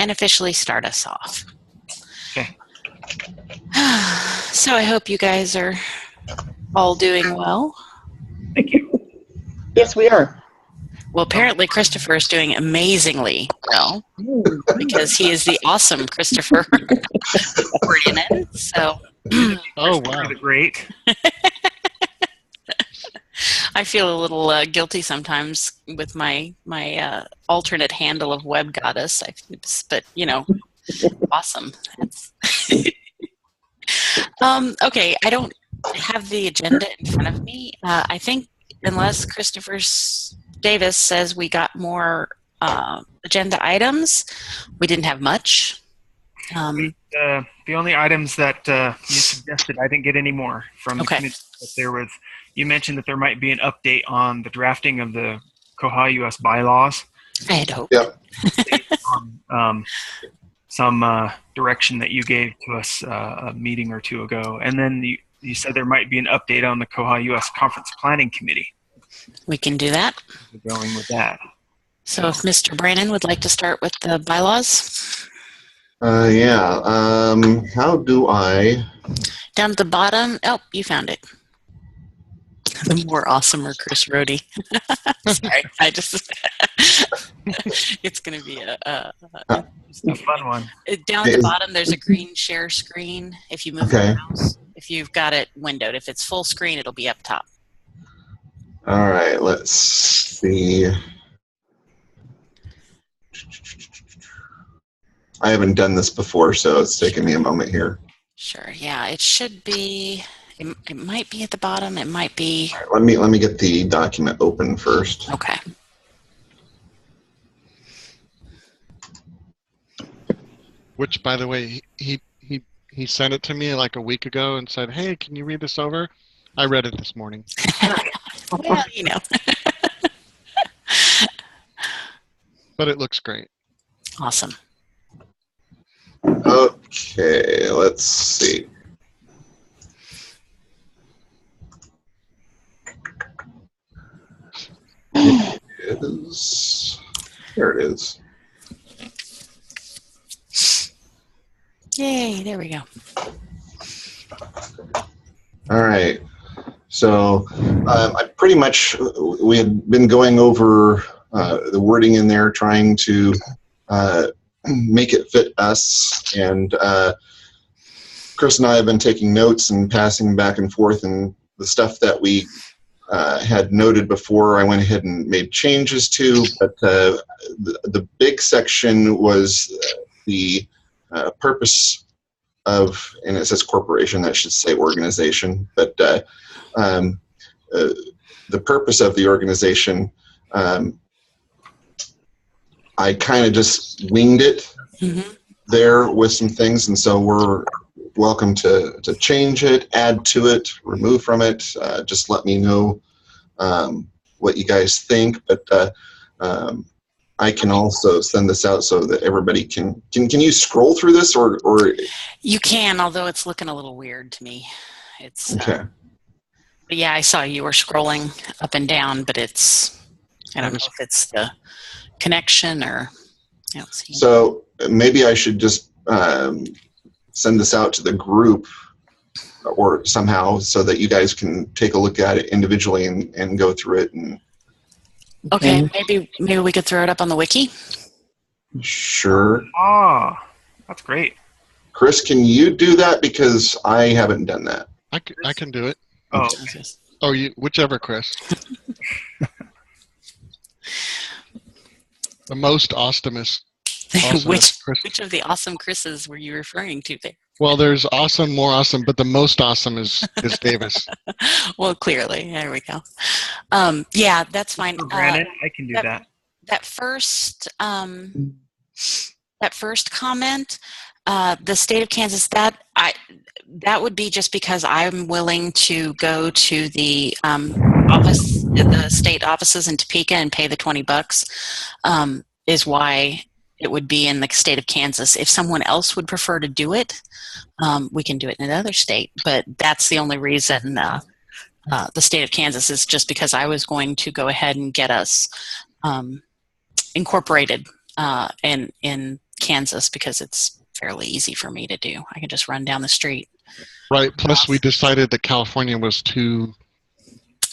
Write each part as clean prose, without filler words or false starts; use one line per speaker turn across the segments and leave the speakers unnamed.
and officially start us off.
Okay.
So I hope you guys are all doing well.
Thank you.
Yes, we are.
Well, apparently Christopher is doing amazingly well because he is the awesome Christopher Brannon. So,
Oh, wow.
Great.
I feel a little guilty sometimes with my alternate handle of Web Goddess, but awesome. Okay, I don't have the agenda in front of me. I think unless Christopher Davis says we got more agenda items, we didn't have much.
The only items that you suggested, I didn't get any more from the committee. But you mentioned that there might be an update on the drafting of the koha-US bylaws.
I had hoped.
Yep.
Some direction that you gave to us a meeting or two ago. And then you said there might be an update on the koha-US Conference Planning Committee.
We can do that.
We're going with that.
So if Mr. Brannon would like to start with the bylaws.
Yeah. How do I?
Down at the bottom. Oh, you found it. The more awesomer Chris Rohde. Sorry, it's going to be a
fun one.
Down at the bottom, there's a green share screen. If you move the mouse, if you've got it windowed, if it's full screen, it'll be up top.
All right, let's see. I haven't done this before, so it's taking me a moment here.
Sure. Yeah, it should be. It might be at the bottom. It might be.
All right, let me get the document open first.
Okay.
Which, by the way, he sent it to me like a week ago and said, "Hey, can you read this over?" I read it this morning.
Well,
But it looks great.
Awesome.
Okay, let's see. There it is.
Yay, there we go.
All right. So I pretty much, we had been going over the wording in there, trying to make it fit us. And Chris and I have been taking notes and passing back and forth, and the stuff that we had noted before I went ahead and made changes to. But the big section was the purpose of, and it says corporation, that should say organization, but the purpose of the organization, I kind of just winged it there with some things, and so we're welcome to change it, add to it, remove from it. Just let me know what you guys think, but I can also send this out so that everybody can you scroll through this, or
You can, although it's looking a little weird to me. It's
okay.
But yeah, I saw you were scrolling up and down, but I don't know if it's the connection or I don't see.
So maybe I should just send this out to the group or somehow so that you guys can take a look at it individually and go through it. And
okay, maybe we could throw it up on the wiki.
Sure.
Ah, that's great.
Chris, can you do that, because I haven't done that?
I can do it.
Oh,
Oh, whichever, Chris. The most awesomest.
Which of the awesome Chris's were you referring to there?
Well, there's awesome, more awesome, but the most awesome is Davis.
Well, clearly, there we go. Yeah, that's fine.
Brandon, I can do that.
That first comment, the state of Kansas, that would be just because I'm willing to go to the the state offices in Topeka and pay the $20, is why it would be in the state of Kansas. If someone else would prefer to do it, we can do it in another state. But that's the only reason the state of Kansas is just because I was going to go ahead and get us incorporated in Kansas because it's fairly easy for me to do. I can just run down the street.
Right. Plus, we decided that California was too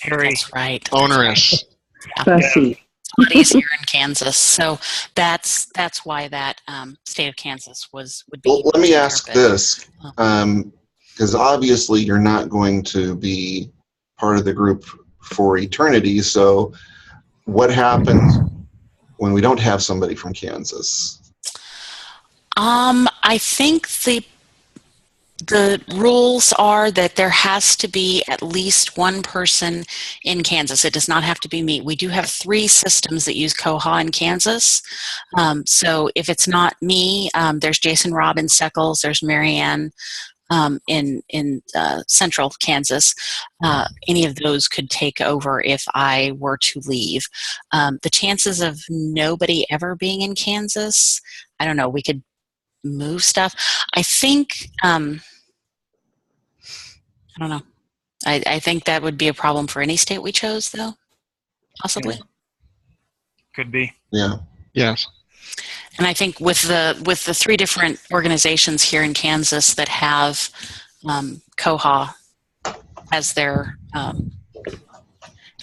Harry.
That's right.
onerous.
Fussy.
A lot easier in Kansas, so that's why that state of Kansas would be.
Well, let me
easier,
ask
but-
this, because obviously you're not going to be part of the group for eternity. So, what happens when we don't have somebody from Kansas?
I think the rules are that there has to be at least one person in Kansas. It does not have to be me. We do have 3 systems that use Koha in Kansas. So if it's not me, there's Jason Robbins Seckles, there's Marianne in central Kansas. Any of those could take over if I were to leave. The chances of nobody ever being in Kansas, I don't know, we could move stuff. I think, I don't know. I think that would be a problem for any state we chose, though, possibly.
Yeah. Could be.
Yeah.
Yes.
And I think with the 3 different organizations here in Kansas that have Koha as their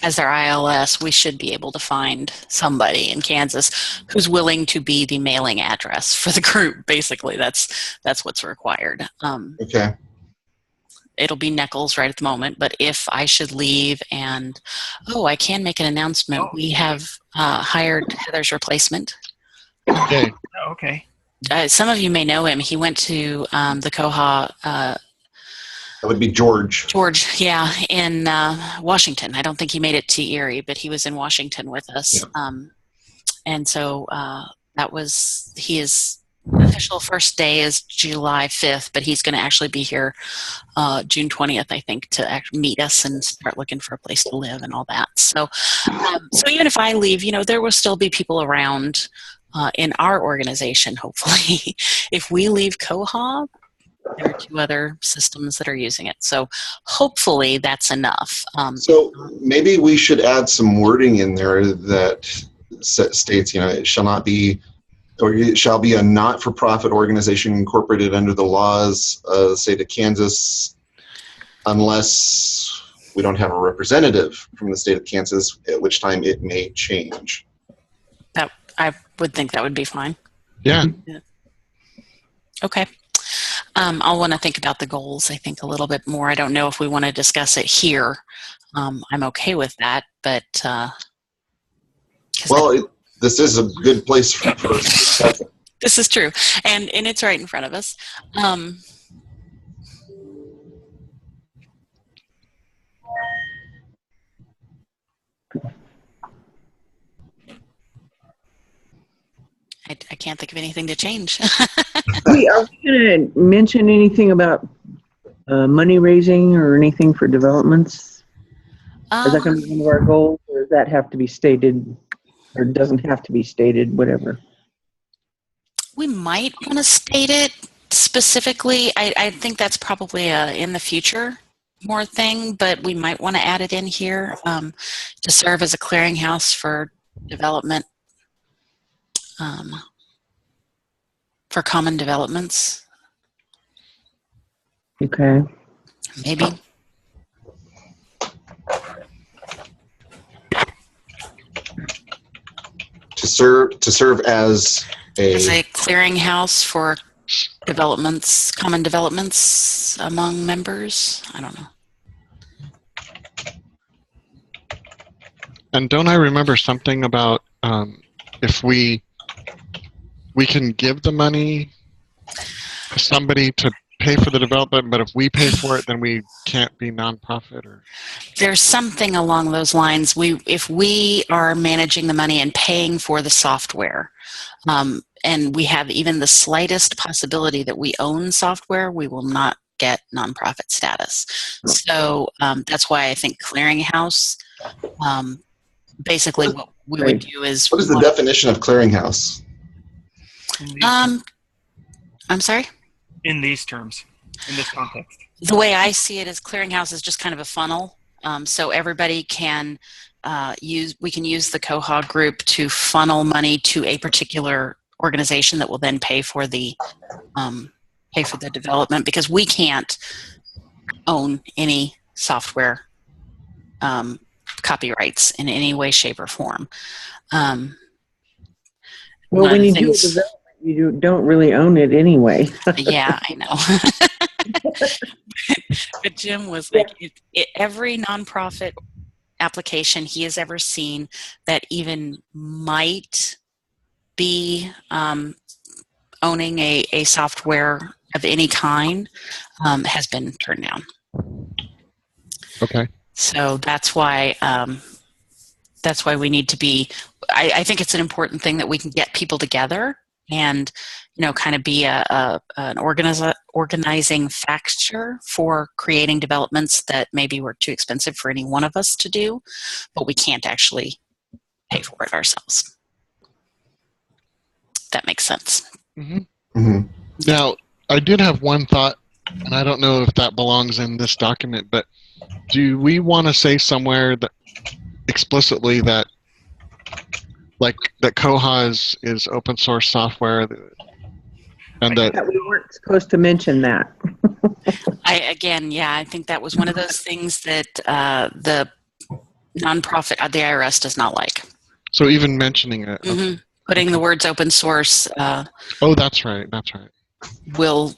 ILS, we should be able to find somebody in Kansas who's willing to be the mailing address for the group. Basically, that's what's required.
Okay.
It'll be Nichols right at the moment, but if I should leave and, I can make an announcement.
Oh.
We have hired Heather's replacement.
Okay.
Oh, okay.
Some of you may know him. He went to the Koha
That would be George.
yeah, in Washington. I don't think he made it to Erie, but he was in Washington with us.
Yeah.
And so his official first day is July 5th, but he's going to actually be here June 20th, I think, to meet us and start looking for a place to live and all that. So, so even if I leave, there will still be people around in our organization, hopefully. If we leave Koha, there are 2 other systems that are using it. So hopefully that's enough.
So maybe we should add some wording in there that states, it shall not be, or it shall be a not-for-profit organization incorporated under the laws of the state of Kansas, unless we don't have a representative from the state of Kansas, at which time it may change.
That I would think that would be fine.
Yeah.
Okay. I'll want to think about the goals, I think, a little bit more. I don't know if we want to discuss it here. I'm okay with that, but...
this is a good place for us to discuss it.
This is true. And it's right in front of us. I can't think of anything to change.
Are we going to mention anything about money raising or anything for developments? Is that going to be one of our goals, or does that have to be stated, or doesn't have to be stated, whatever?
We might want to state it specifically. I think that's probably in the future more thing, but we might want to add it in here to serve as a clearinghouse for development, for common developments,
Okay.
maybe.
To serve as
As a clearinghouse for developments, common developments among members. I don't know.
And don't I remember something about if we can give the money to somebody to pay for the development, but if we pay for it, then we can't be nonprofit? Or
There's something along those lines. If we are managing the money and paying for the software, and we have even the slightest possibility that we own software, we will not get nonprofit status. So that's why I think clearinghouse, basically what we would do is...
What is the definition of clearinghouse?
I'm sorry?
In these terms, in this context.
The way I see it is clearinghouse is just kind of a funnel. So everybody can we can use the Koha group to funnel money to a particular organization that will then pay for the development, because we can't own any software copyrights in any way, shape, or form.
Well, when you do a development, you don't really own it anyway.
Yeah, I know. But Jim was like, every nonprofit application he has ever seen that even might be owning a software of any kind has been turned down.
Okay.
So that's why we need to be. I think it's an important thing that we can get people together and kind of be an organizing factor for creating developments that maybe were too expensive for any one of us to do, but we can't actually pay for it ourselves. That makes sense.
Mm-hmm.
Mm-hmm.
Now, I did have one thought, and I don't know if that belongs in this document, but do we want to say somewhere that explicitly that, like, that Koha is open source software, and that
We weren't supposed to mention that.
I think that was one of those things that the nonprofit, the IRS, does not like.
So even mentioning it,
mm-hmm. Putting the words open source.
Oh, that's right. That's right.
Will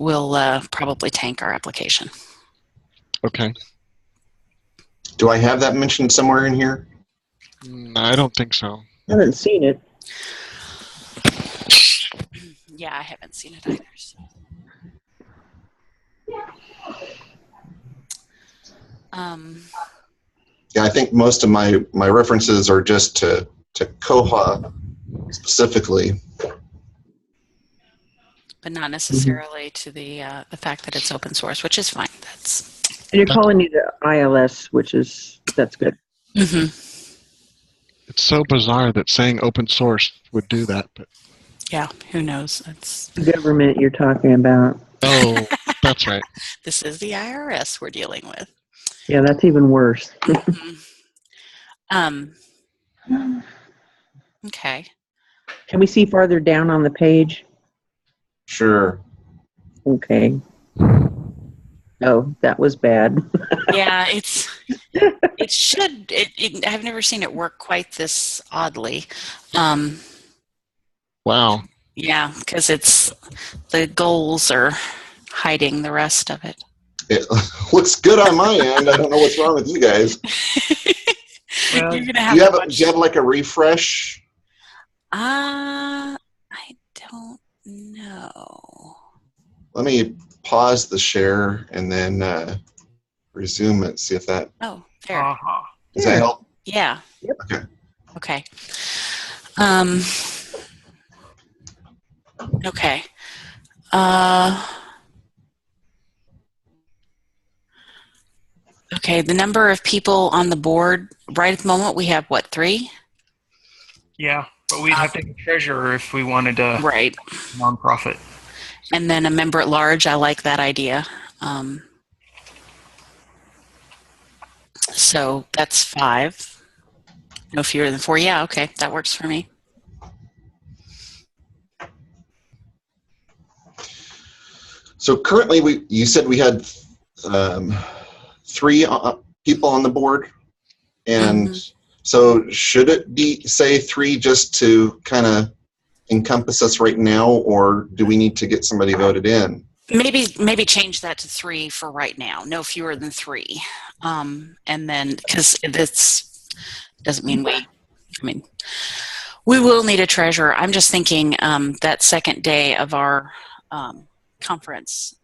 probably tank our application.
Okay.
Do I have that mentioned somewhere in here?
I don't think so.
I haven't seen it.
Yeah, I haven't seen it either. So.
Yeah, I think most of my references are just to Koha specifically.
But not necessarily to the fact that it's open source, which is fine.
And you're calling it ILS, that's good.
Mm-hmm.
It's so bizarre that saying open source would do that, but
yeah, who knows? It's
government you're talking about.
Oh, that's right.
This is the IRS we're dealing with.
Yeah, that's even worse.
Okay.
Can we see farther down on the page?
Sure.
Okay. Oh, that was bad.
Yeah, I've never seen it work quite this oddly.
Wow.
Yeah, because the goals are hiding the rest of it.
It looks good on my end. I don't know what's wrong with you guys.
Well,
do you have like a refresh?
I don't know.
Let me pause the share and then resume it. See if that.
Oh, there.
Does that help?
Yeah.
Yep.
Okay.
Okay. Okay. Okay, the number of people on the board, right at the moment, we have, what, 3?
Yeah, but we'd have to have a treasurer if we wanted a
right.
nonprofit.
And then a member at large. I like that idea. So that's 5. No fewer than 4. Yeah, okay, that works for me.
So currently, you said we had 3 people on the board, and so should it be, say, 3 just to kind of encompass us right now, or do we need to get somebody voted in?
Maybe change that to 3 for right now. No fewer than 3, and then because this doesn't mean we will need a treasurer. I'm just thinking that second day of our conference,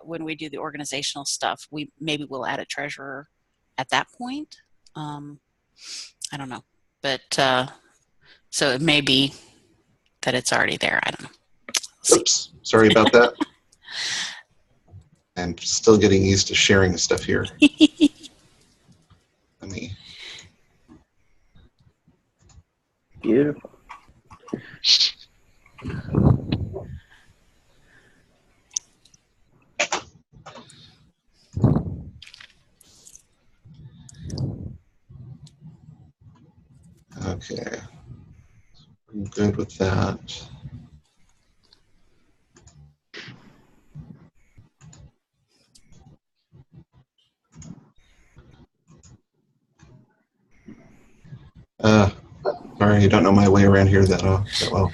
when we do the organizational stuff, maybe we'll add a treasurer at that point. I don't know, but so it may be that it's already there. I don't know.
Oops, sorry about that. I'm still getting used to sharing stuff here. Let me.
Beautiful.
Okay. I'm good with that. Sorry, you don't know my way around here that well.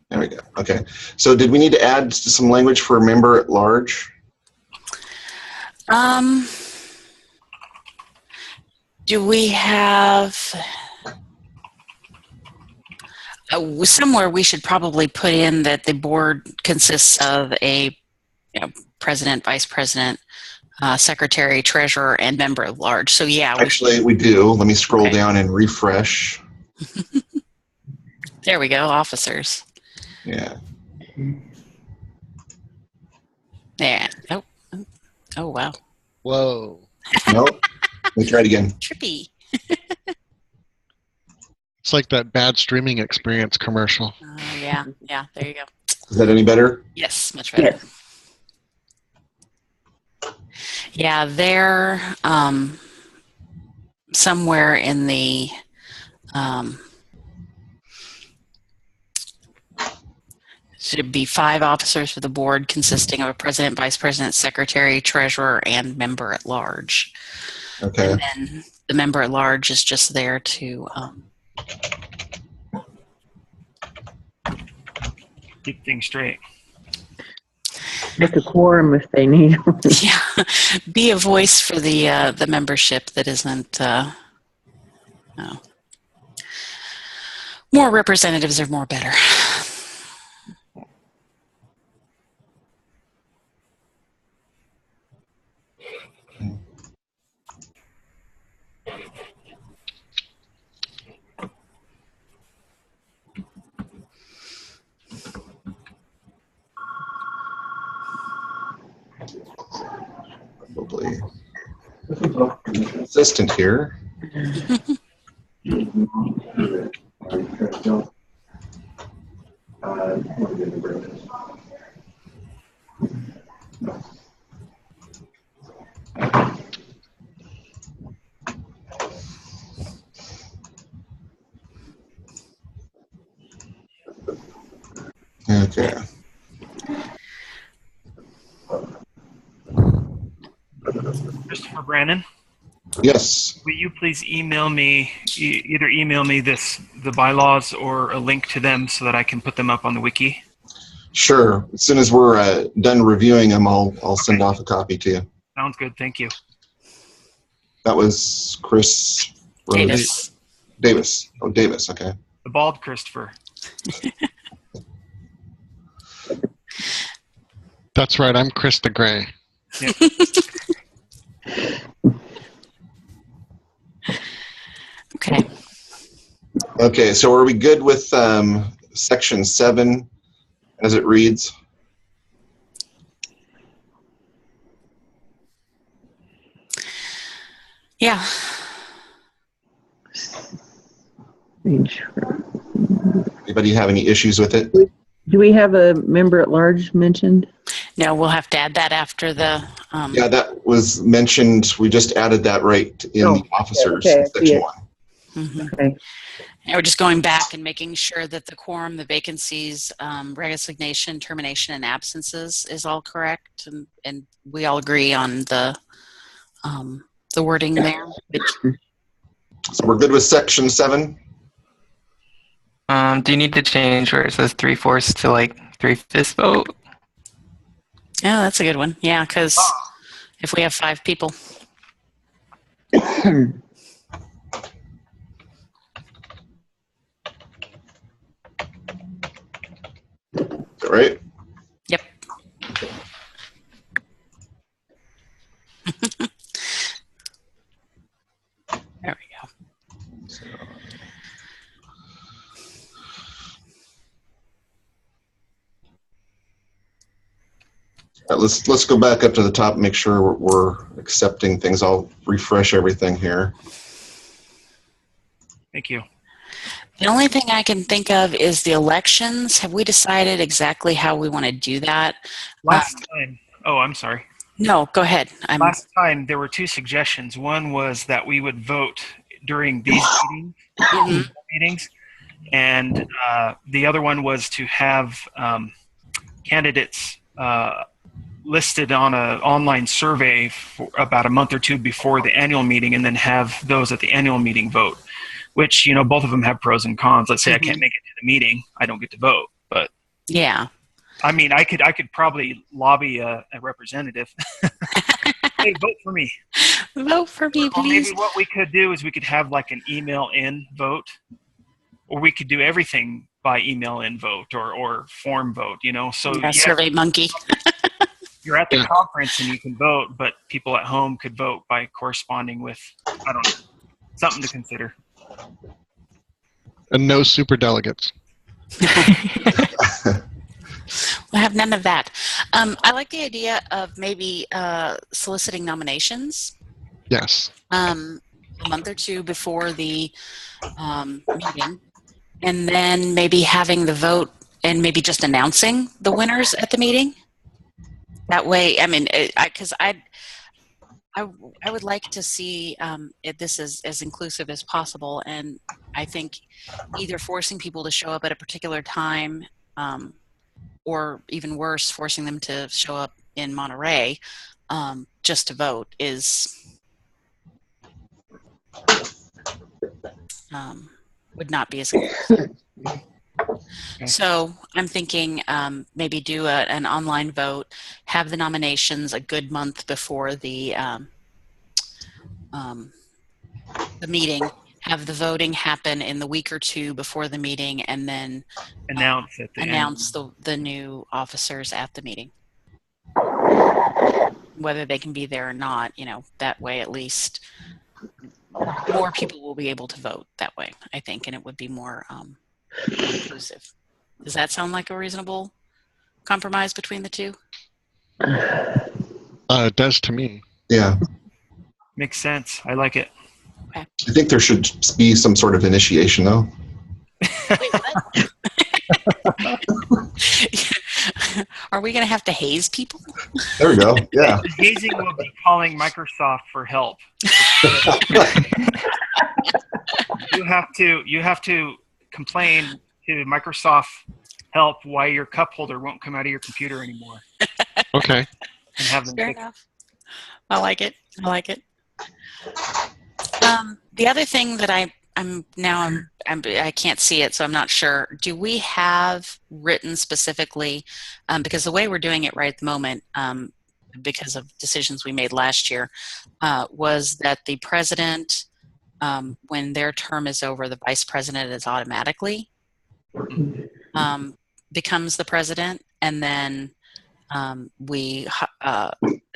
There we go. Okay. So did we need to add some language for member at large?
Do we have somewhere we should probably put in that the board consists of a president, vice president, secretary, treasurer, and member at large? So yeah.
Actually, we do. Let me scroll down and refresh.
There we go. Officers.
Yeah.
Yeah. Oh wow.
Whoa.
Nope. Let me try it again.
Trippy.
It's like that bad streaming experience commercial.
Yeah. There you go.
Is that any better?
Yes, much better. Yeah, they're somewhere in the should be 5 officers for the board consisting of a president, vice president, secretary, treasurer, and member at large.
Okay.
And then the member at large is just there to
keep things straight.
Make a quorum if they need one.
yeah, be a voice for the membership that isn't. No. More representatives are more better.
Probably consistent here. Okay.
Christopher Brannon?
Yes.
Will you please email me, either email me the bylaws or a link to them so that I can put them up on the wiki?
Sure. As soon as we're done reviewing them, I'll send off a copy to you.
Sounds good. Thank you.
That was Chris
Davis.
Davis. Oh, Davis. Okay.
The bald Christopher.
That's right. I'm Chris the Gray.
Yep.
Okay.
Okay. So are we good with section 7 as it reads?
Yeah.
Anybody have any issues with it?
Do we have a member at large mentioned?
No, we'll have to add that after the.
Yeah, that was mentioned. We just added that right in the officers section 1.
Mm-hmm.
Okay.
And we're just going back and making sure that the quorum, the vacancies, resignation, termination, and absences is all correct, and we all agree on the wording there.
So we're good with section 7?
Do you need to change where it says 3/4 to like 3/5 vote?
Yeah, that's a good one. Yeah, because if we have 5 people.
All right.
Yep. There we go.
Let's go back up to the top and make sure we're accepting things. I'll refresh everything here.
Thank you.
The only thing I can think of is the elections. Have we decided exactly how we want to do that?
Last time. Oh, I'm sorry.
No, go ahead.
Last time there were 2 suggestions. One was that we would vote during these meetings, and the other one was to have candidates listed on an online survey for about a month or two before the annual meeting, and then have those at the annual meeting vote, which, you know, both of them have pros and cons. Let's say I can't make it to the meeting, I don't get to vote. But
yeah.
I mean, I could probably lobby a representative. Hey, vote for me.
Vote for me,
Or
please.
maybe what we could do is we could have like an email in vote, or we could do everything by email in vote or form vote, you know. So
Yeah, Survey Monkey.
you're at the conference and you can vote, but people at home could vote by corresponding with, I don't know, something to consider.
And no super delegates.
We'll have none of that. I like the idea of maybe soliciting nominations.
Yes.
A month or two before the meeting, and then maybe having the vote and maybe just announcing the winners at the meeting. That way, I mean, because I would like to see this as inclusive as possible, and I think either forcing people to show up at a particular time, or even worse, forcing them to show up in Monterey just to vote would not be as inclusive. So I'm thinking maybe do an online vote, have the nominations a good month before the meeting, have the voting happen in the week or two before the meeting, and then announce the new officers at the meeting. Whether they can be there or not, you know, that way at least more people will be able to vote that way, I think, and it would be more inclusive. Does that sound like a reasonable compromise between the two?
It does to me.
Yeah.
Makes sense. I like it.
Okay.
I think there should be some sort of initiation, though.
Wait, what? Are we going to have to haze people?
There we go. Yeah.
The hazing will be calling Microsoft for help. You have to complain to Microsoft help why your cup holder won't come out of your computer anymore.
Okay.
And have them
Fair
fix it.
enough. I like it. I like it. The other thing that I can't see it, so I'm not sure. Do we have written specifically, because the way we're doing it right at the moment, because of decisions we made last year, was that the president, when their term is over, the vice president is automatically becomes the president, and then we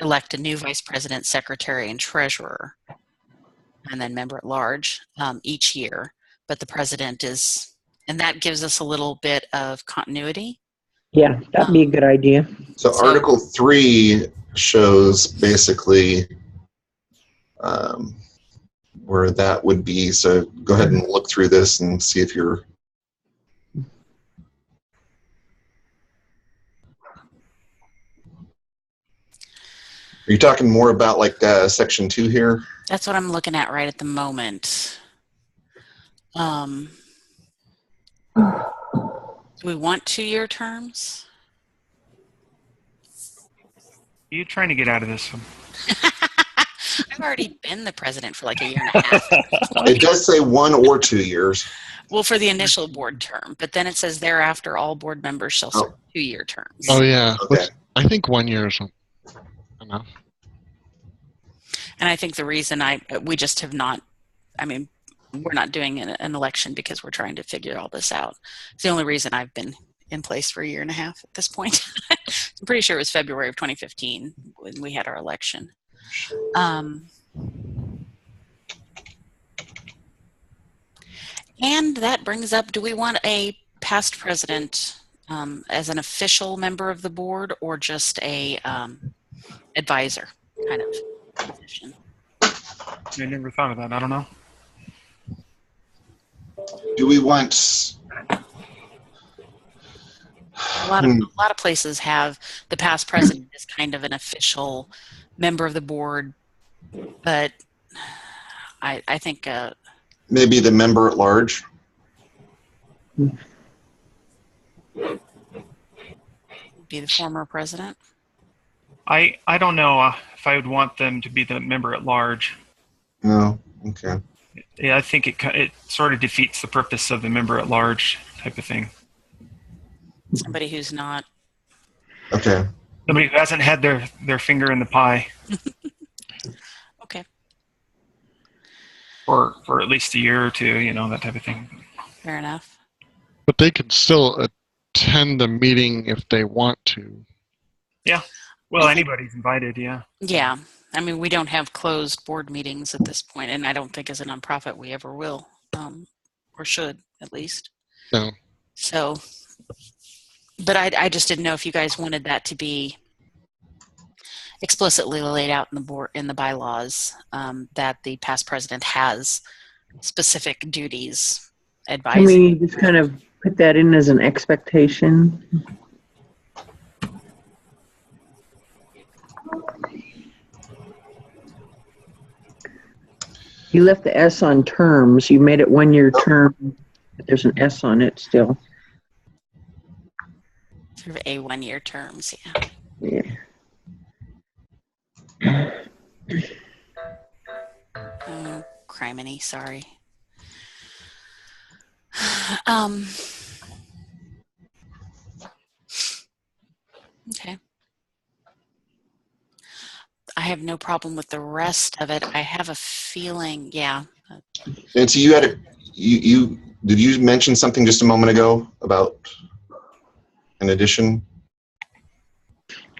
elect a new vice president, secretary, and treasurer, and then member at large each year. But the president is, and that gives us a little bit of continuity.
Yeah, that'd be a good idea.
So Article 3 shows basically where that would be. So go ahead and look through this and see if you're... Are you talking more about like Section 2 here?
That's what I'm looking at right at the moment. Do we want 2-year terms?
Are you trying to get out of this one?
I've already been the president for like a year and a half.
It does say 1 or 2 years.
Well, for the initial board term, but then it says thereafter all board members shall serve 2-year terms.
Oh, yeah.
Okay.
I think 1 year is enough.
And I think the reason we just have not, I mean, we're not doing an election because we're trying to figure all this out. It's the only reason I've been in place for a year and a half at this point. I'm pretty sure it was February of 2015 when we had our election. And that brings up, do we want a past president as an official member of the board, or just a advisor kind of position?
I never thought of that. I don't know.
Do we want...
A lot of places have the past president as kind of an official member of the board, but I think
Maybe the member at large?
be the former president.
I don't know if I would want them to be the member at large.
No. Okay.
Yeah, I think it sort of defeats the purpose of the member at large type of thing.
Somebody who's not.
Okay.
Somebody who hasn't had their finger in the pie.
Okay.
For at least a year or two, that type of thing.
Fair enough.
But they could still attend the meeting if they want to.
Yeah. Well, anybody's invited, yeah.
Yeah. I mean, we don't have closed board meetings at this point, and I don't think as a nonprofit we ever will, or should at least.
No.
So, but I just didn't know if you guys wanted that to be explicitly laid out in the bylaws, that the past president has specific duties advising.
Can we just kind of put that in as an expectation? You left the S on terms. You made it 1-year term, but there's an S on it still.
Sort of a 1-year terms,
Yeah.
Oh, criminy, sorry. Okay. I have no problem with the rest of it. I have a feeling, yeah.
Nancy, did you mention something just a moment ago about an addition?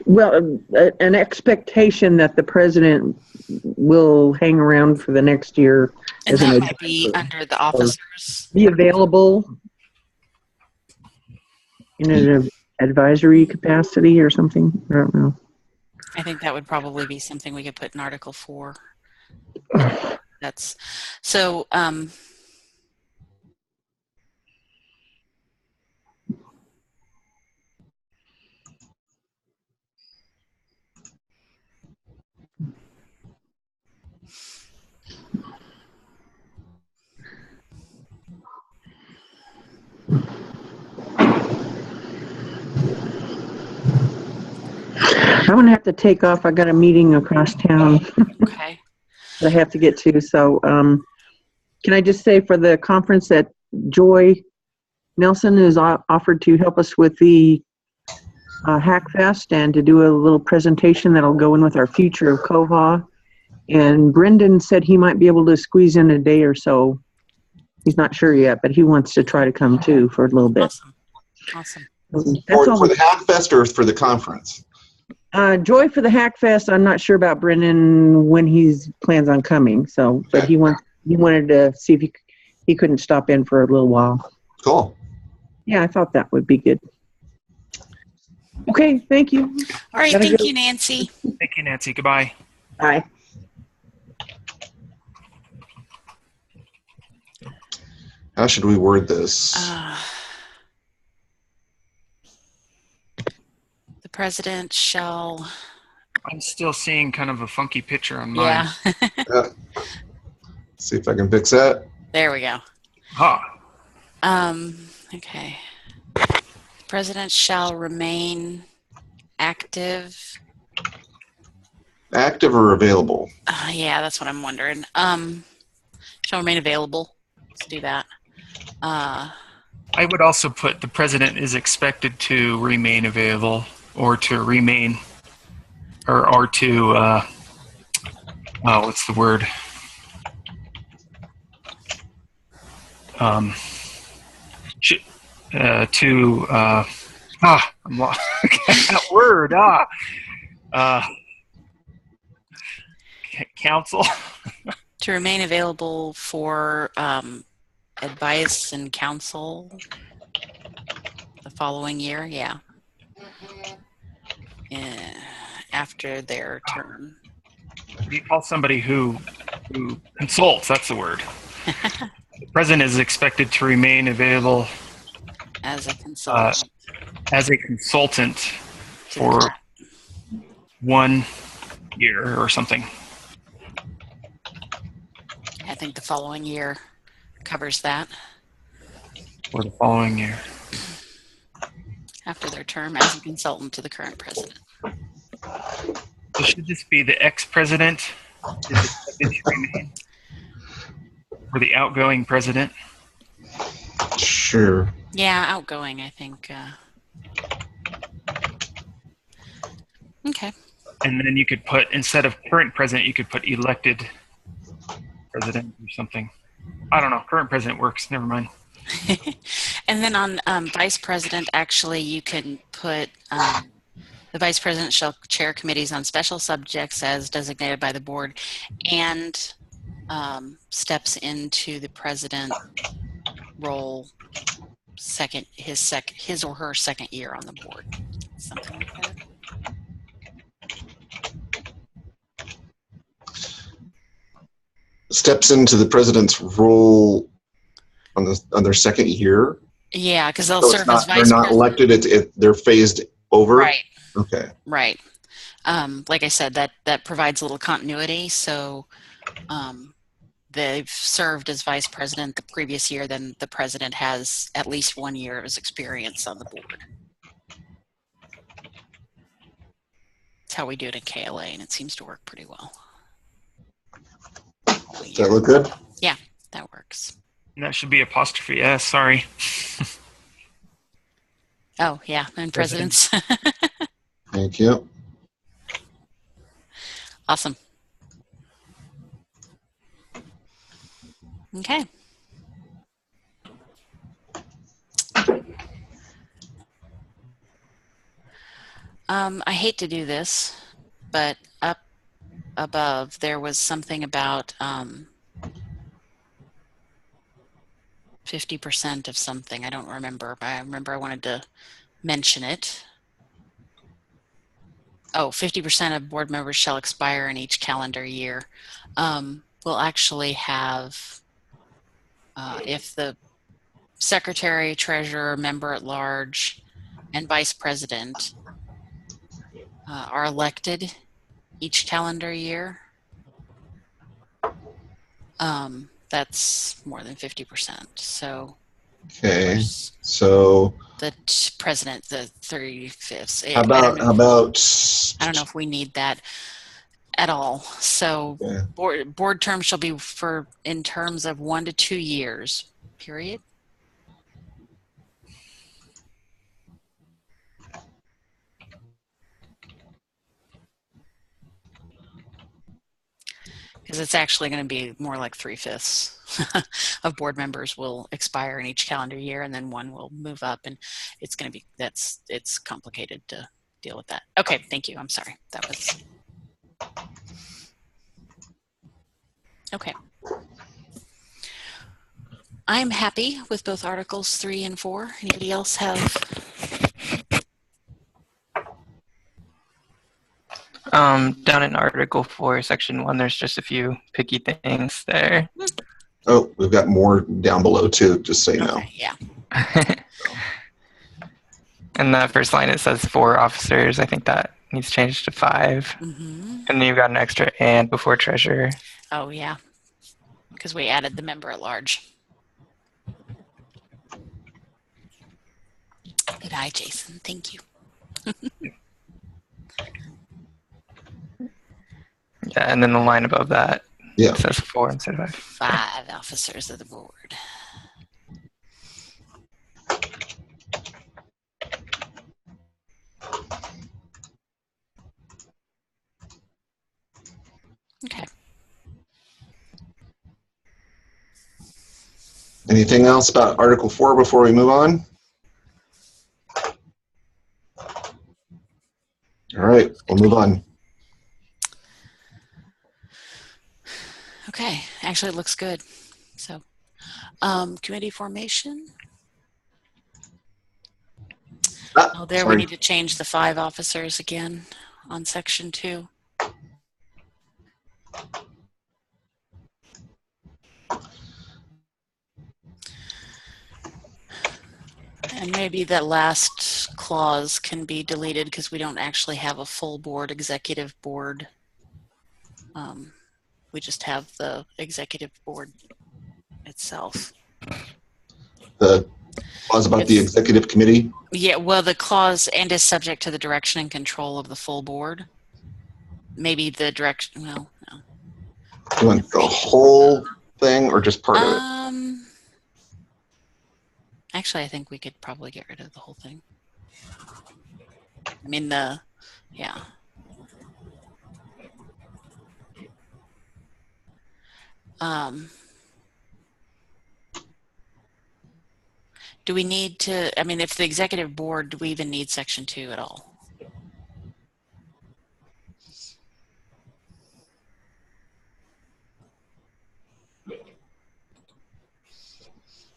Well, an expectation that the president will hang around for the next year.
And that might be under the officers.
Be available in an advisory capacity or something. I don't know.
I think that would probably be something we could put in Article 4. That's so.
I'm going to have to take off. I got a meeting across town.
Okay.
I have to get to. So can I just say for the conference that Joy Nelson is offered to help us with the Hackfest and to do a little presentation that'll go in with our future of Koha. And Brendan said he might be able to squeeze in a day or so. He's not sure yet, but he wants to try to come too for a little bit.
Awesome.
That's all
For the Hackfest or for the conference?
Joy for the Hackfest. I'm not sure about Brendan when he plans on coming. So, but he wanted to see if he couldn't stop in for a little while.
Cool.
Yeah, I thought that would be good. Okay, thank you.
All right, thank you, Nancy.
Thank you, Nancy. Goodbye.
Bye.
How should we word this?
The president shall.
I'm still seeing kind of a funky picture on mine.
Yeah.
See if I can fix that.
There we go. Okay. The president shall remain active.
Active or available?
Yeah, that's what I'm wondering. Shall remain available. Let's do that.
I would also put the president is expected to remain available or to remain or to what's the word? I'm lost. That word. Council.
To remain available for advice and counsel the following year. Yeah. After their term.
You call somebody who consults. That's the word. The president is expected to remain available
as a consultant.
For 1 year or something.
I think the following year covers that.
Or the following year.
After their term as a consultant to the current president.
So should this be the ex-president? Is it deputy remain? Or the outgoing president?
Sure.
Yeah, outgoing, I think. Okay.
And then you could put, instead of current president, you could put elected president or something. I don't know. Current president works. Never mind.
And then on vice president, actually, you can put the vice president shall chair committees on special subjects as designated by the board, and steps into the president role his or her second year on the board, something like that.
Steps into the president's role on their second year.
Yeah, because they'll
So
serve as
they're
vice
not
president.
elected. They're phased over.
Right.
Okay.
Right. Like I said, that provides a little continuity. So they've served as vice president the previous year, then the president has at least 1 year of his experience on the board. That's how we do it in KLA, and it seems to work pretty well.
Does that look good?
Yeah, that works.
And that should be apostrophe S. Sorry.
Oh, yeah, and presidents.
Thank you.
Awesome. Okay. I hate to do this, but up above there was something about 50% of something. I don't remember, but I remember I wanted to mention it. Oh, 50% of board members shall expire in each calendar year. We'll actually have, if the secretary, treasurer, member at large, and vice president are elected each calendar year, that's more than 50%. So,
Okay. So
the president, the 3/5.
how about
I don't know if we need that at all. So
yeah.
board terms shall be for in terms of 1 to 2 years, period. Because it's actually going to be more like 3/5 of board members will expire in each calendar year, and then one will move up, and it's going to be it's complicated to deal with that. Okay, thank you. I'm sorry. That was okay. I'm happy with both Articles 3 and 4. Anybody else have?
Down in Article 4, Section 1, there's just a few picky things there.
Oh, we've got more down below too, just so you know.
Yeah.
And that first line, it says 4 officers. I think that needs changed to 5.
Mm-hmm.
And then you've got an extra and before treasurer.
Oh, yeah. Because we added the member at large. Good eye, Jason. Thank you.
Yeah, and then the line above that,
Yeah.
it says 4 instead of 5.
5 officers of the board. Okay.
Anything else about Article 4 before we move on? All right, we'll move on.
Okay. Actually, it looks good. So, committee formation. Oh, there
sorry.
we need to change the 5 officers again on Section 2. And maybe that last clause can be deleted because we don't actually have a full board, executive board. We just have the executive board itself.
The clause about the executive committee?
Yeah, well, the clause and is subject to the direction and control of the full board. maybe the direction. Well, no.
You want the whole thing or just part of it?
Actually, I think we could probably get rid of the whole thing. I mean, yeah. Do we need to, I mean, if the executive board, do we even need section 2 at all?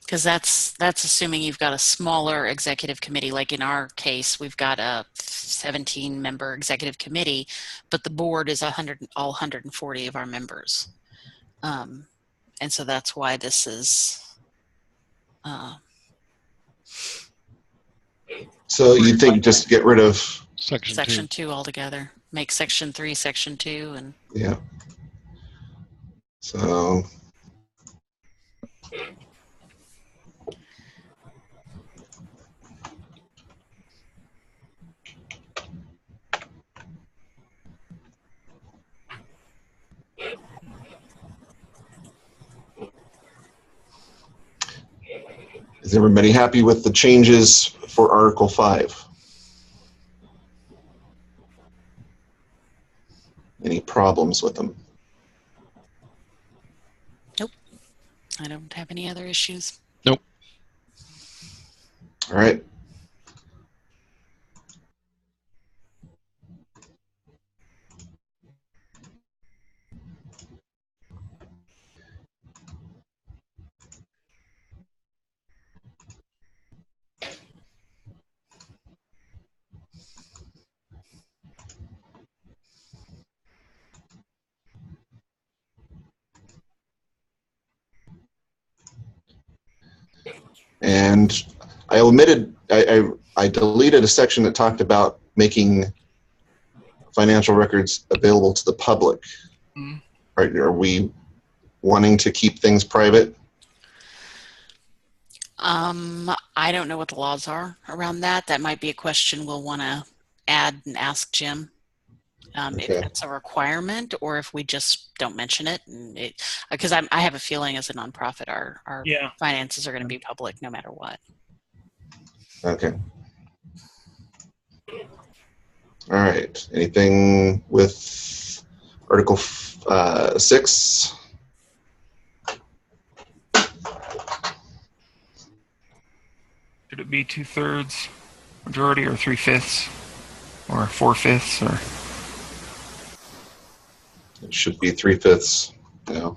Because that's assuming you've got a smaller executive committee. Like in our case, we've got a 17-member executive committee, but the board is all 140 of our members. And so that's why this is.
So you think just get rid of
section 2 altogether? Make section 3 section 2 and.
Yeah. So. Is everybody happy with the changes for Article 5? Any problems with them?
Nope. I don't have any other issues.
Nope.
All right. And I I deleted a section that talked about making financial records available to the public. Mm. Are we wanting to keep things private?
I don't know what the laws are around that. That might be a question we'll want to add and ask Jim. Okay. If that's a requirement or if we just don't mention it. Because I have a feeling as a nonprofit, our finances are going to be public no matter what.
Okay. All right. Anything with Article 6?
Should it be 2/3 majority or 3/5 or 4/5 or?
It should be 3/5. Yeah.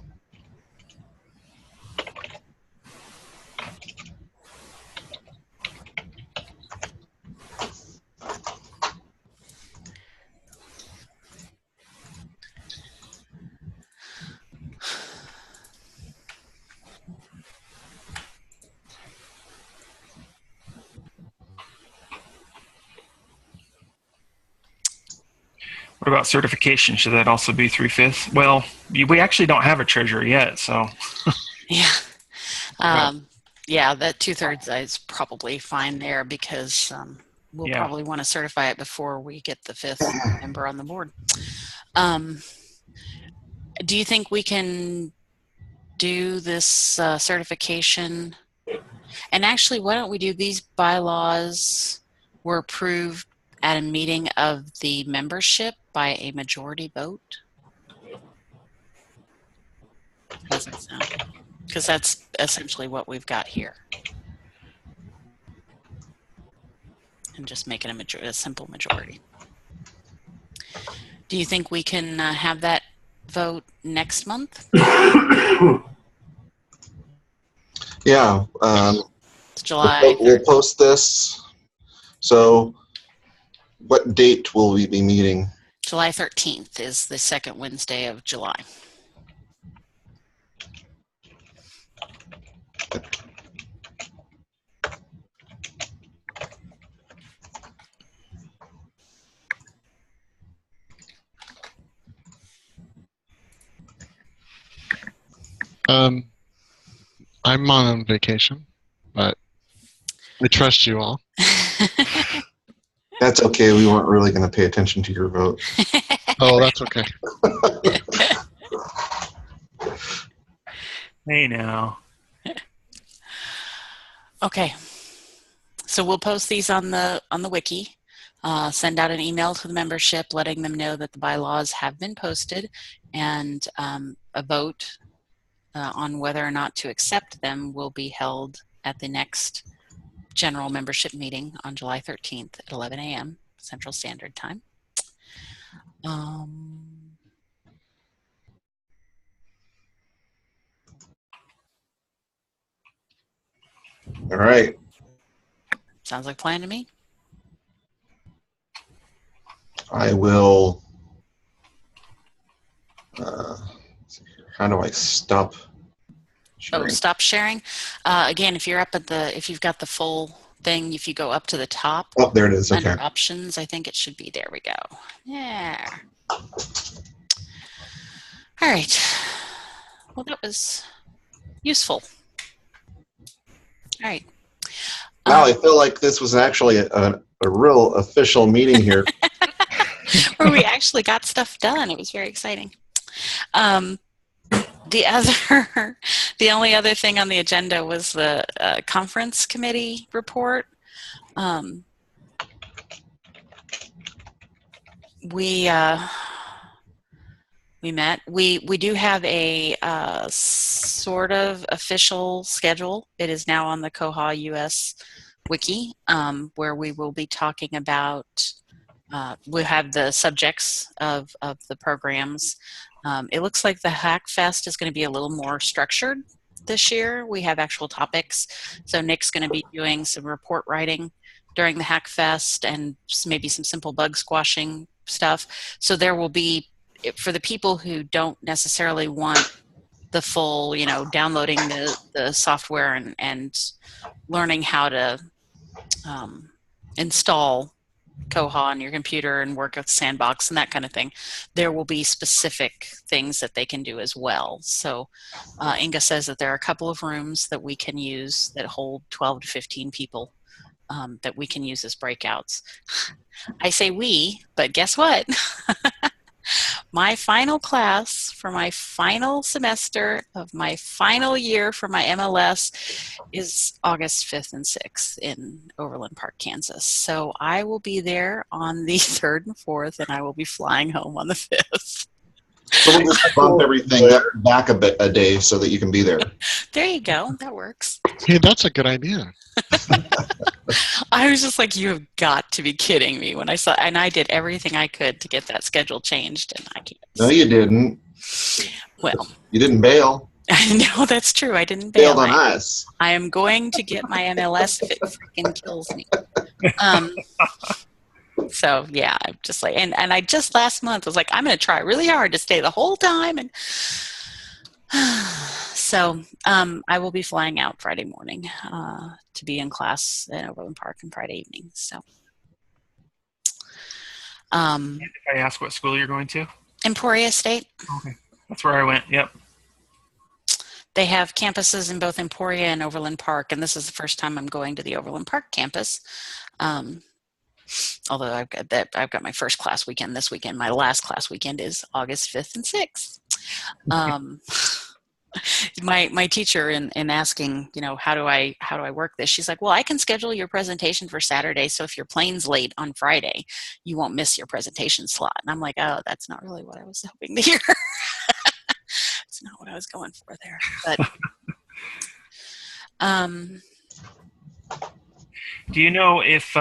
What about certification? Should that also be 3/5? Well, we actually don't have a treasurer yet, so.
Yeah. Yeah, that 2/3 is probably fine there because we'll probably want to certify it before we get the 5th member on the board. Do you think we can do this certification? And actually, why don't we do these bylaws were approved at a meeting of the membership by a majority vote? How does that sound? Because that's essentially what we've got here. And just make it a simple majority. Do you think we can have that vote next month?
Yeah.
It's July.
We'll post this. So what date will we be meeting?
July 13th is the second Wednesday of July.
I'm on vacation, but we trust you all.
That's okay. We weren't really going to pay attention to your vote.
Oh, that's okay.
Hey now.
Okay. So we'll post these on the wiki. Send out an email to the membership letting them know that the bylaws have been posted, and a vote on whether or not to accept them will be held at the next general membership meeting on July 13th at 11 a.m. Central Standard Time.
All right.
Sounds like a plan to me.
I will. How do I stop sharing?
Oh, stop sharing. Again, if you're up at if you've got the full thing, if you go up to the top.
Oh, there it is. Okay.
Under options, I think it should be. There we go. Yeah. All right. Well, that was useful. All right.
Wow, I feel like this was actually a real official meeting here.
Where we actually got stuff done. It was very exciting. The only other thing on the agenda was the conference committee report. We met. We do have a sort of official schedule. It is now on the koha-US wiki, where we will be talking about. We have the subjects of the programs. It looks like the Hack Fest is going to be a little more structured this year. We have actual topics. So Nick's going to be doing some report writing during the Hack Fest and maybe some simple bug squashing stuff. So there will be, for the people who don't necessarily want the full, downloading the software and learning how to install Koha on your computer and work with Sandbox and that kind of thing, there will be specific things that they can do as well. So Inga says that there are a couple of rooms that we can use that hold 12 to 15 people that we can use as breakouts. I say we, but guess what? My final class for my final semester of my final year for my MLS is August 5th and 6th in Overland Park, Kansas. So I will be there on the 3rd and 4th, and I will be flying home on the 5th.
So we'll just bump everything back a day so that you can be there.
There you go. That works.
Hey, that's a good idea.
I was just like, you have got to be kidding me when I saw, and I did everything I could to get that schedule changed, and I can't.
No, you didn't.
Well,
you didn't bail.
No, that's true. I didn't bail.
Bailed on us.
I am going to get my MLS if it freaking kills me. So yeah, I'm just like, and I just last month was like, I'm going to try really hard to stay the whole time, and so I will be flying out Friday morning to be in class in Overland Park on Friday evening. So,
if I ask what school you're going to?
Emporia State.
Okay, that's where I went. Yep.
They have campuses in both Emporia and Overland Park, and this is the first time I'm going to the Overland Park campus. Although I've got my first class weekend this weekend. My last class weekend is August 5th and 6th. My teacher in asking, how do I work this? She's like, well, I can schedule your presentation for Saturday, so if your plane's late on Friday, you won't miss your presentation slot. And I'm like, oh, that's not really what I was hoping to hear. It's not what I was going for there. But
do you know if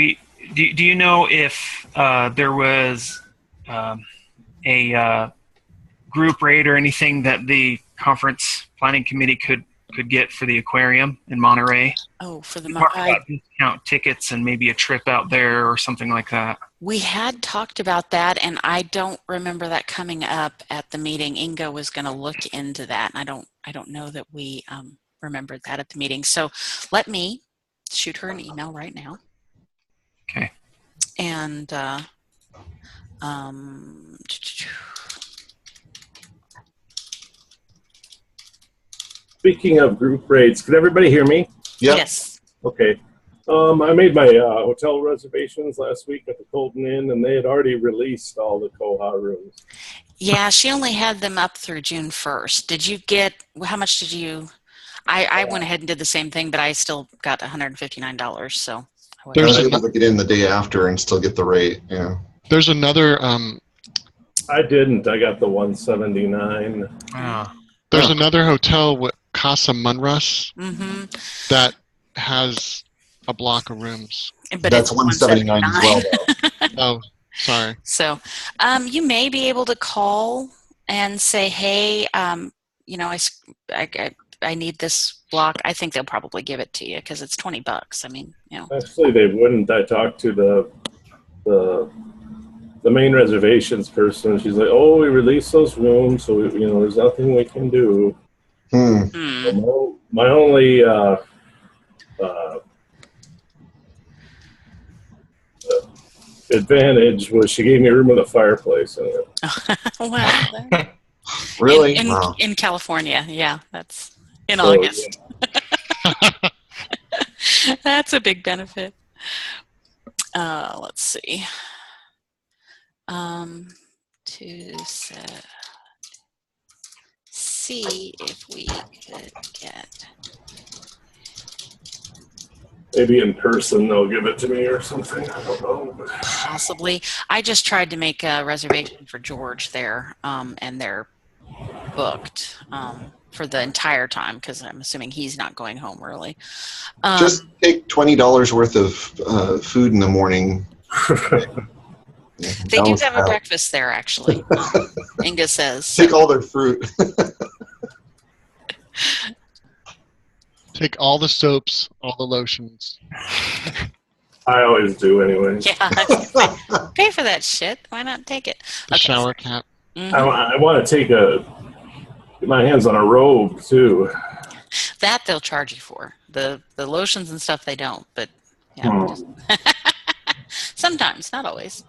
do you know if there was a group rate or anything that the conference planning committee could get for the aquarium in Monterey?
Oh, for the
discount tickets and maybe a trip out there or something like that.
We had talked about that, and I don't remember that coming up at the meeting. Inga was going to look into that, and I don't know that we remembered that at the meeting. So let me shoot her an email right now.
Okay.
And
speaking of group rates, could everybody hear me?
Yep.
Yes.
Okay. I made my hotel reservations last week at the Colton Inn, and they had already released all the Koha rooms.
Yeah, she only had them up through June 1st. Did you get, how much did you, I went ahead and did the same thing, but I still got $159, so.
I was able to get in the day after and still get the rate, yeah.
There's another,
I didn't. I got the 179.
there's another hotel with Casa Munras
Mm-hmm.
that has a block of rooms.
But
That's
it's
179 as well, though.
Oh, sorry.
So, you may be able to call and say, hey, you know, I need this block. I think they'll probably give it to you because it's $20. I mean, you know.
Actually, they wouldn't. I talked to the main reservations person. She's like, "Oh, we released those rooms, so you know, there's nothing we can do." So my only advantage was she gave me a room with a fireplace in it.
Well,
Really?
in California, yeah, that's in
So,
August. That's a big benefit. Let's see. To see if we could get.
Maybe in person they'll give it to me or something. I don't know.
Possibly. I just tried to make a reservation for George there, and they're booked for the entire time because I'm assuming he's not going home early.
Just take $20 worth of food in the morning.
They do have a breakfast there, actually. Inga says.
Take all their fruit.
Take all the soaps, all the lotions.
I always do anyway.
Yeah, pay for that shit. Why not take it?
The shower cap.
Mm-hmm.
I want to get my hands on a robe too.
That they'll charge you for. The lotions and stuff they don't, but yeah. Sometimes, not always.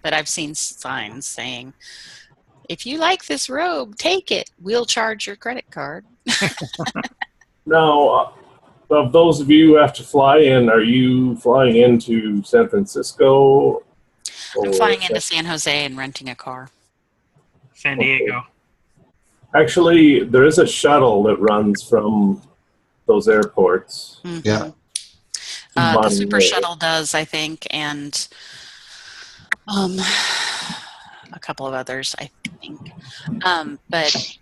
But I've seen signs saying, if you like this robe, take it. We'll charge your credit card.
Now, of those of you who have to fly in, are you flying into San Francisco?
I'm flying into San Jose and renting a car.
San Diego.
Actually, there is a shuttle that runs from those airports.
Mm-hmm.
Yeah.
The Super Shuttle does, I think, and a couple of others, I think. But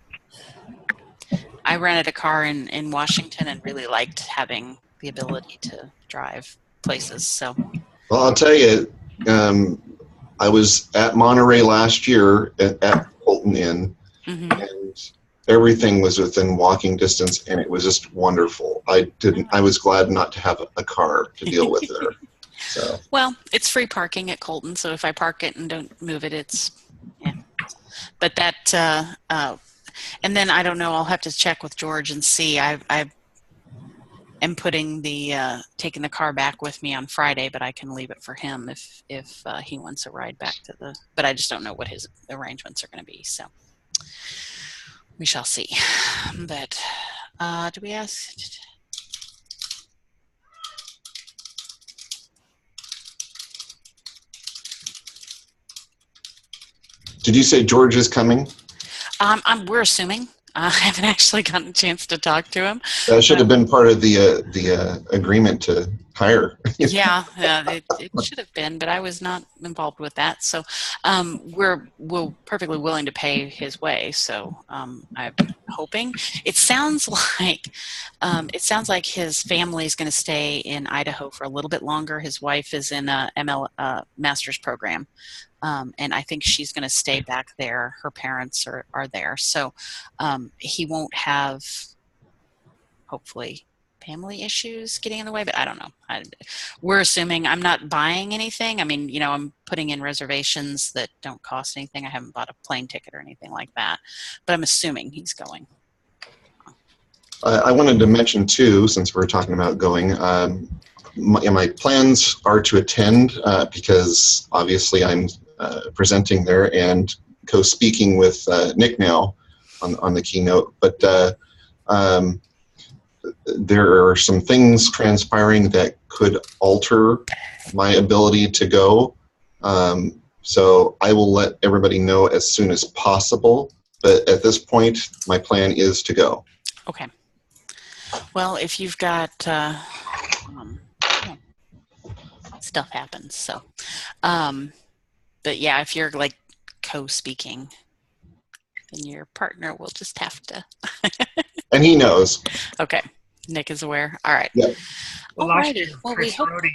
I rented a car in Washington and really liked having the ability to drive places. So,
Well, I'll tell you, I was at Monterey last year at Colton Inn, and everything was within walking distance, and it was just wonderful. I was glad not to have a car to deal with there. So.
Well, it's free parking at Colton, so if I park it and don't move it, it's yeah. But that and then I don't know. I'll have to check with George and see. I am putting taking the car back with me on Friday, but I can leave it for him if he wants a ride back to the. But I just don't know what his arrangements are going to be. So we shall see. But do we ask?
Did you say George is coming?
We're assuming. I haven't actually gotten a chance to talk to him.
That should have been part of the agreement to hire.
Yeah, it should have been, but I was not involved with that. So we're perfectly willing to pay his way. So I'm hoping. It sounds like his family is going to stay in Idaho for a little bit longer. His wife is in a master's program. And I think she's going to stay back there. Her parents are there. So he won't have, hopefully, family issues getting in the way. But I don't know. We're assuming. I'm not buying anything. I mean, I'm putting in reservations that don't cost anything. I haven't bought a plane ticket or anything like that. But I'm assuming he's going.
I wanted to mention, too, since we're talking about going, my plans are to attend because, obviously, I'm presenting there and co-speaking with Nick now on the keynote. But there are some things transpiring that could alter my ability to go. So I will let everybody know as soon as possible. But at this point, my plan is to go.
Okay. Well, if you've got stuff happens, so. But yeah, if you're like co-speaking, then your partner will just have to.
And he knows.
Okay. Nick is aware. All right.
Yep.
Well, last year,
Well,
Chris Brody,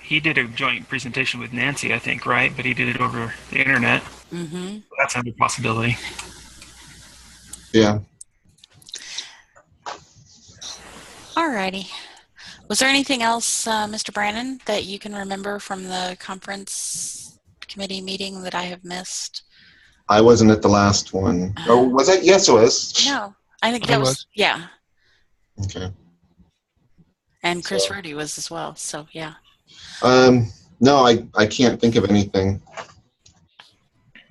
he did a joint presentation with Nancy, I think, right? But he did it over the internet.
Mm-hmm.
So that's another possibility.
Yeah.
All righty. Was there anything else, Mr. Brannon, that you can remember from the conference committee meeting that I have missed?
I wasn't at the last one. Oh, was it? Yes, it was.
No, I think that was, yeah.
Okay.
And Chris Rudy was as well, so yeah.
No, I can't think of anything.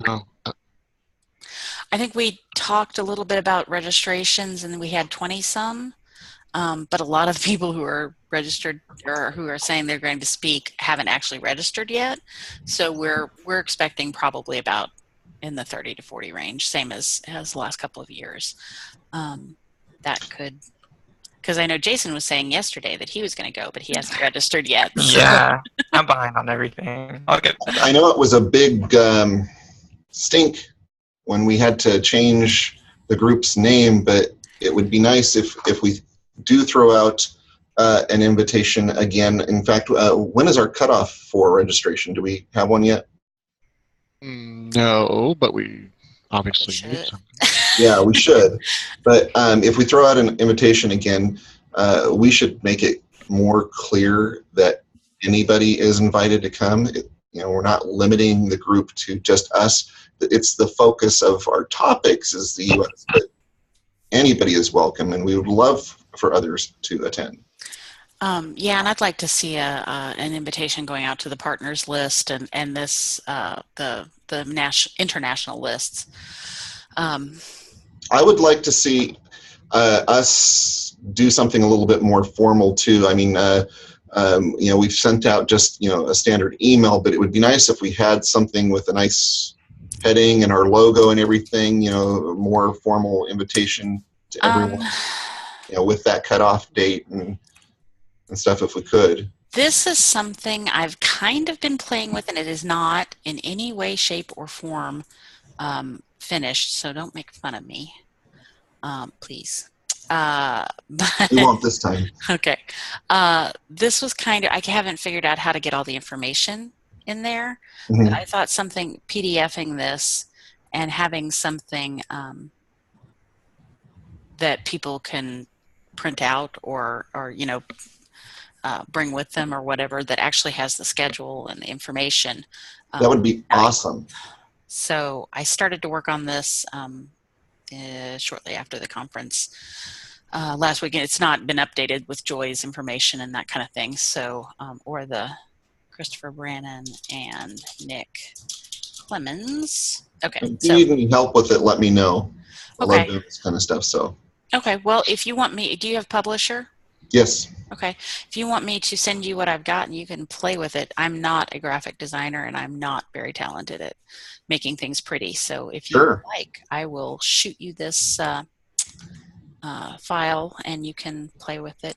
No.
I think we talked a little bit about registrations, and we had 20 some, but a lot of the people who are registered or who are saying they're going to speak haven't actually registered yet. So we're expecting probably about in the 30 to 40 range, same as the last couple of years. That could, because I know Jason was saying yesterday that he was going to go, but he hasn't registered yet. So.
Yeah, I'm behind on everything. I'll get that.
I know it was a big stink when we had to change the group's name, but it would be nice if we do throw out an invitation again. In fact, when is our cutoff for registration? Do we have one yet?
No, but we obviously need something.
Yeah, we should. But if we throw out an invitation again, we should make it more clear that anybody is invited to come. We're not limiting the group to just us. It's the focus of our topics is the U.S., but anybody is welcome, and we would love for others to attend.
Yeah, and I'd like to see an invitation going out to the partners list and this the international lists.
I would like to see us do something a little bit more formal too. I mean, we've sent out just a standard email, but it would be nice if we had something with a nice heading and our logo and everything. A more formal invitation to everyone. With that cutoff date and stuff, if we could.
This is something I've kind of been playing with, and it is not in any way, shape, or form finished, so don't make fun of me, please. But,
we won't this time.
Okay. This was I haven't figured out how to get all the information in there.
Mm-hmm.
But I thought something, PDFing this and having something that people can print out or bring with them or whatever that actually has the schedule and the information.
That would be awesome.
So I started to work on this shortly after the conference last weekend. It's not been updated with Joy's information and that kind of thing. So, or the Christopher Brannon and Nick Clemens. Okay.
If you need any help with it, let me know. I love doing this kind of stuff. So.
Okay. Well, if you want me, do you have Publisher?
Yes.
Okay. If you want me to send you what I've got and you can play with it, I'm not a graphic designer and I'm not very talented at making things pretty. So if you like, I will shoot you this file and you can play with it.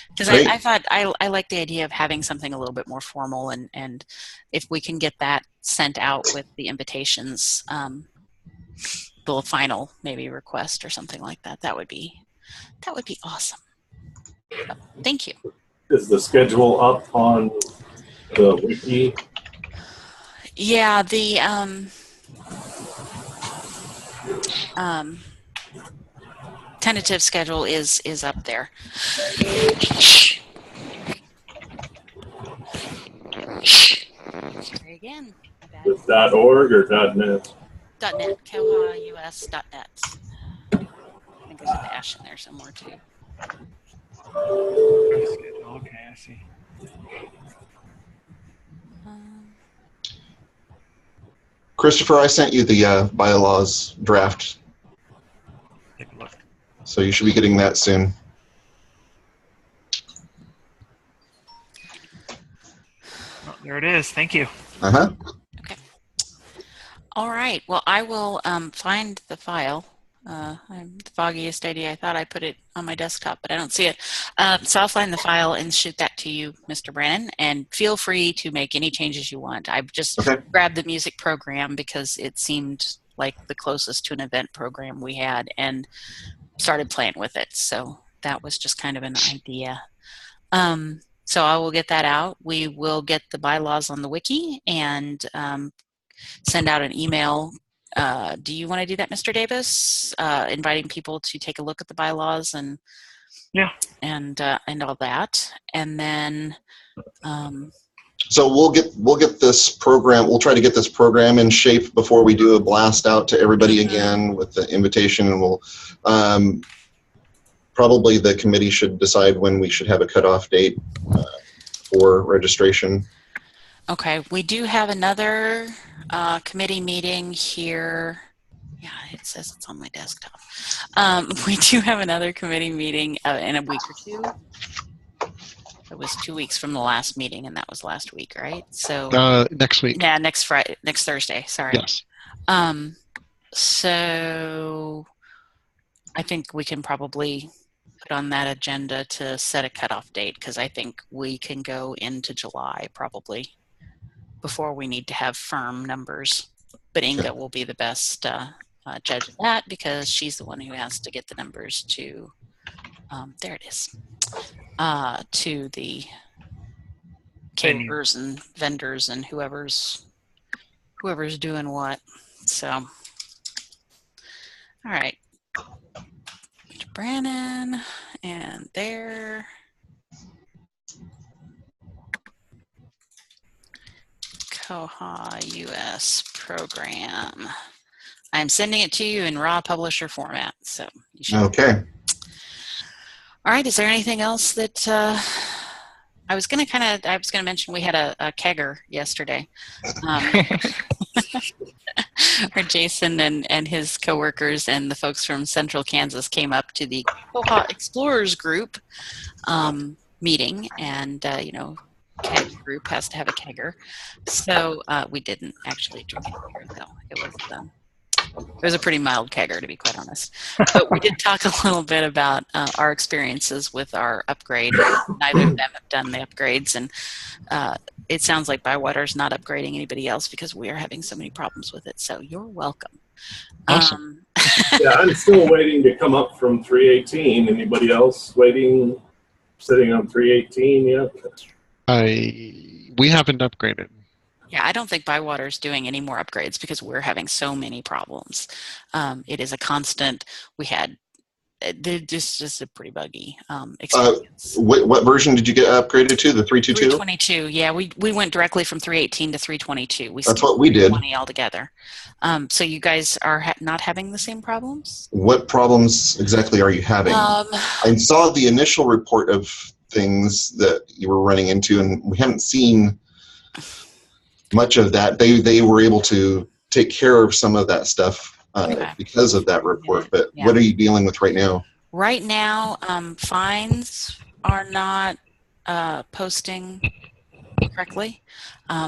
Because I thought I like the idea of having something a little bit more formal, and if we can get that sent out with the invitations, the final maybe request or something like that, that would be awesome. So, thank you.
Is the schedule up on the wiki?
Yeah, the tentative schedule is up there. Sorry again.
With .org or .net?
.net, koha-US.net. I think there's a dash in there somewhere too.
Okay, I see.
Christopher, I sent you the bylaws draft.
Take a look.
So you should be getting that soon.
There it is. Thank you.
Uh-huh.
Okay. All right. Well, I will find the file. I'm the foggiest idea. I thought I put it on my desktop, but I don't see it. So I'll find the file and shoot that to you, Mr. Brennan, and feel free to make any changes you want. I've just grabbed the music program because it seemed like the closest to an event program we had and started playing with it. So that was just kind of an idea. So I will get that out. We will get the bylaws on the wiki and send out an email. Do you want to do that, Mr. Davis? Inviting people to take a look at the bylaws and all that, and then.
So we'll get this program. We'll try to get this program in shape before we do a blast out to everybody again with the invitation, and we'll. Probably the committee should decide when we should have a cutoff date for registration.
Okay, we do have another committee meeting here. Yeah, it says it's on my desktop. We do have another committee meeting in a week or two. It was 2 weeks from the last meeting, and that was last week, right? So
next week.
Yeah, next Thursday. Sorry.
Yes.
So I think we can probably put on that agenda to set a cutoff date, because I think we can go into July probably before we need to have firm numbers. But Inga will be the best judge of that, because she's the one who has to get the numbers to, there it is, to the caterers and vendors and whoever's doing what. So, all right. Brannon, and there. koha-US program. I'm sending it to you in raw publisher format, so you should.
Okay.
All right. Is there anything else that I was going to mention? We had a kegger yesterday. Where Jason and his coworkers and the folks from Central Kansas came up to the Koha Explorers group meeting, and keg group has to have a kegger. So we didn't actually drink it here, though. It was a pretty mild kegger, to be quite honest. But we did talk a little bit about our experiences with our upgrade. Neither of them have done the upgrades, and it sounds like Bywater's not upgrading anybody else because we are having so many problems with it. So you're welcome.
Awesome.
Yeah, I'm still waiting to come up from 318. Anybody else sitting on 318 yet?
We haven't upgraded.
Yeah, I don't think Bywater's doing any more upgrades because we're having so many problems. It is a constant. Just a pretty buggy experience.
What version did you get upgraded to? The 322?
322. Yeah, we went directly from 318 to 322.
That's what we did.
320 altogether. So you guys are not having the same problems?
What problems exactly are you having? I saw the initial report of things that you were running into, and we haven't seen much of that. They were able to take care of some of that stuff because of that report. But what are you dealing with right now?
Right now, fines are not posting correctly.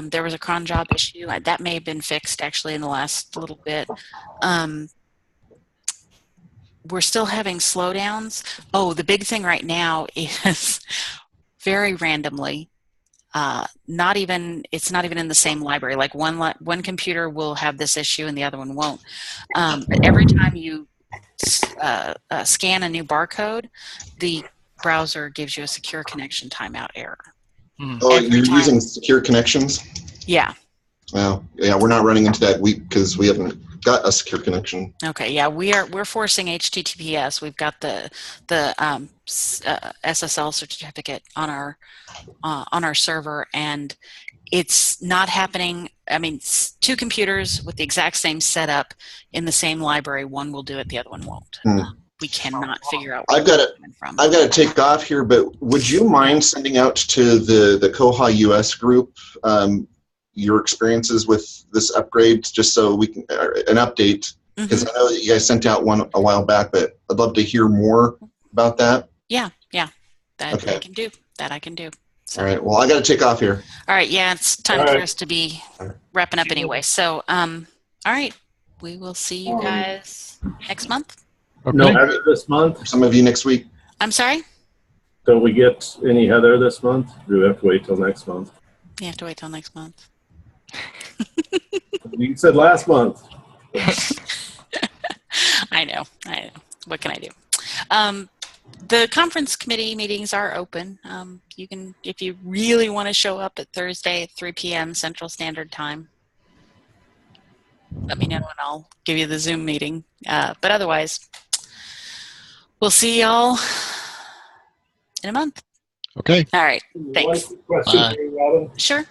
There was a cron job issue that may have been fixed actually in the last little bit. We're still having slowdowns. Oh, the big thing right now is very randomly. It's not even in the same library. Like one computer will have this issue and the other one won't. But every time you scan a new barcode, the browser gives you a secure connection timeout error.
Oh, you're using secure connections?
Yeah.
Well, yeah, we're not running into that because we haven't got a secure connection.
Okay, yeah, we're forcing HTTPS. We've got the SSL certificate on our server, and it's not happening. I mean, two computers with the exact same setup in the same library. One will do it, the other one won't. We cannot figure out where it's coming from.
I've got to take off here, but would you mind sending out to the koha-US group your experiences with this upgrade, just so we can an update? Because I know that you guys sent out one a while back, but I'd love to hear more about that.
Yeah, that I can do. So.
All right. Well, I got to take off here.
All right. Yeah, it's time for us to be wrapping up anyway. So, all right. We will see you guys next month.
Okay.
No Heather this month?
Some of you next week.
I'm sorry?
Don't we get any Heather this month? Or do we have to wait till next month?
You have to wait till next month.
You said last month.
I know. What can I do? The conference committee meetings are open. You can, if you really want to show up at Thursday at 3 p.m. Central Standard Time, let me know and I'll give you the Zoom meeting. But otherwise, we'll see y'all in a month.
Okay.
All right. Thanks.
One question
Bye.
for you, Robin.
Sure.